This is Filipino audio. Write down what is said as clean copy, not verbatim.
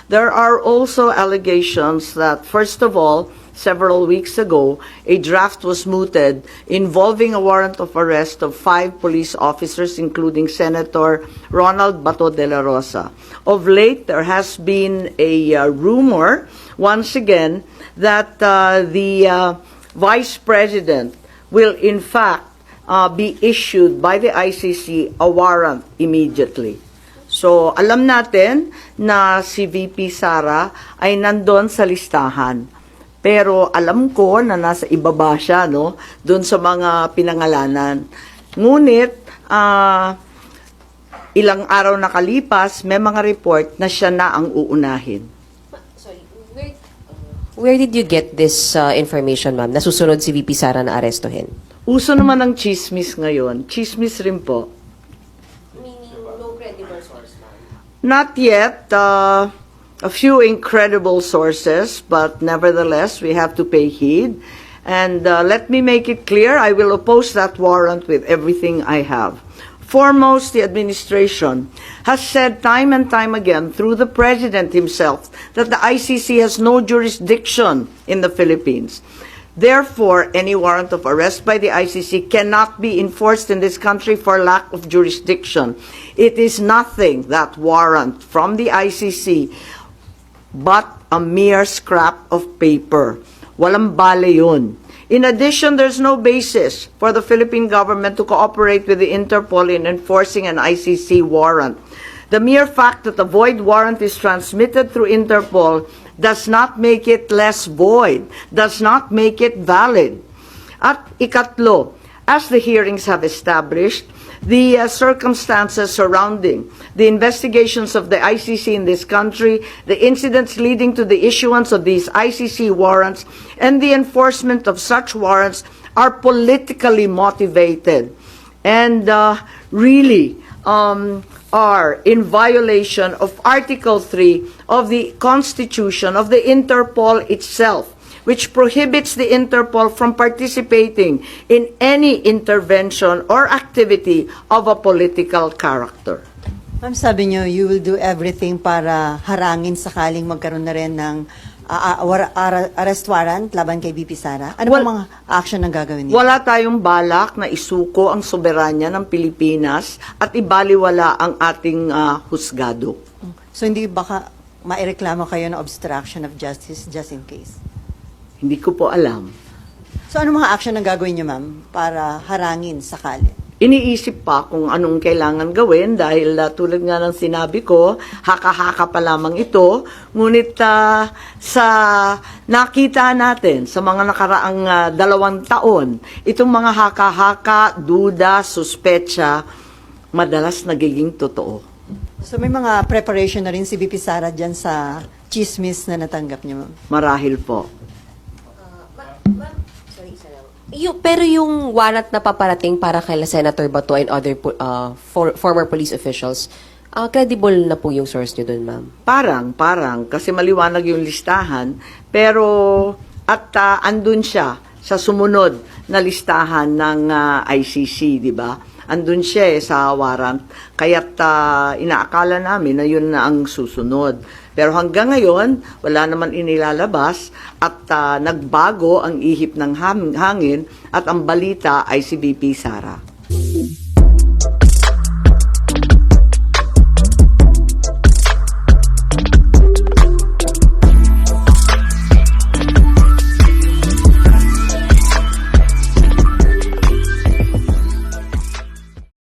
There are also allegations that, first of all, several weeks ago, a draft was mooted involving a warrant of arrest of 5 police officers, including Senator Ronald Bato de la Rosa. Of late, there has been a rumor, once again, that the Vice President will in fact be issued by the ICC a warrant immediately. So, alam natin na si VP Sara ay nandun sa listahan. Pero alam ko na nasa ibaba siya, no? Doon sa mga pinangalanan. Ngunit, ilang araw nakalipas, may mga report na siya na ang uunahin. Sorry, where did you get this information, ma'am? Nasusunod si VP Sara na arestuhin? Uso naman ang chismis ngayon. Chismis rin po. Meaning, no credible source, ma'am? Not yet. A few incredible sources, but nevertheless, we have to pay heed. And let me make it clear, I will oppose that warrant with everything I have. Foremost, the administration has said time and time again through the President himself that the ICC has no jurisdiction in the Philippines. Therefore, any warrant of arrest by the ICC cannot be enforced in this country for lack of jurisdiction. It is nothing, that warrant from the ICC, but a mere scrap of paper. Walang bale yun. In addition, there's no basis for the Philippine government to cooperate with the Interpol in enforcing an ICC warrant. The mere fact that a void warrant is transmitted through Interpol does not make it less void, does not make it valid. At ikatlo, as the hearings have established, the circumstances surrounding the investigations of the ICC in this country, the incidents leading to the issuance of these ICC warrants, and the enforcement of such warrants are politically motivated and really are in violation of Article 3 of the Constitution of the Interpol itself, which prohibits the Interpol from participating in any intervention or activity of a political character. Ma'am, sabi niyo, you will do everything para harangin sakaling magkaroon na rin ng arrest warrant laban kay VP Sara. Ano mga action ang gagawin niyo? Wala tayong balak na isuko ang soberanya ng Pilipinas at ibaliwala ang ating husgado. So hindi baka maireklamo kayo ng obstruction of justice just in case? Hindi ko po alam. So ano mga action ang gagawin niyo, ma'am, para harangin sakali? Iniisip pa kung anong kailangan gawin dahil tulad nga ng sinabi ko, haka-haka pa lamang ito. Ngunit sa nakita natin sa mga nakaraang 2 taon, itong mga haka-haka, duda, suspecha, madalas nagiging totoo. So may mga preparation na rin si VP Sara dyan sa chismis na natanggap niyo, ma'am? Marahil po. Pero yung warrant na paparating para kay Senator Bato and other former police officials, credible na po yung source nyo dun, ma'am? Parang, kasi maliwanag yung listahan, pero andun siya sa sumunod na listahan ng ICC, di ba? Andun siya sa warrant, kaya't inaakala namin na yun na ang susunod. Pero hanggang ngayon, wala naman inilalabas at nagbago ang ihip ng hangin at ang balita ay si VP Sara.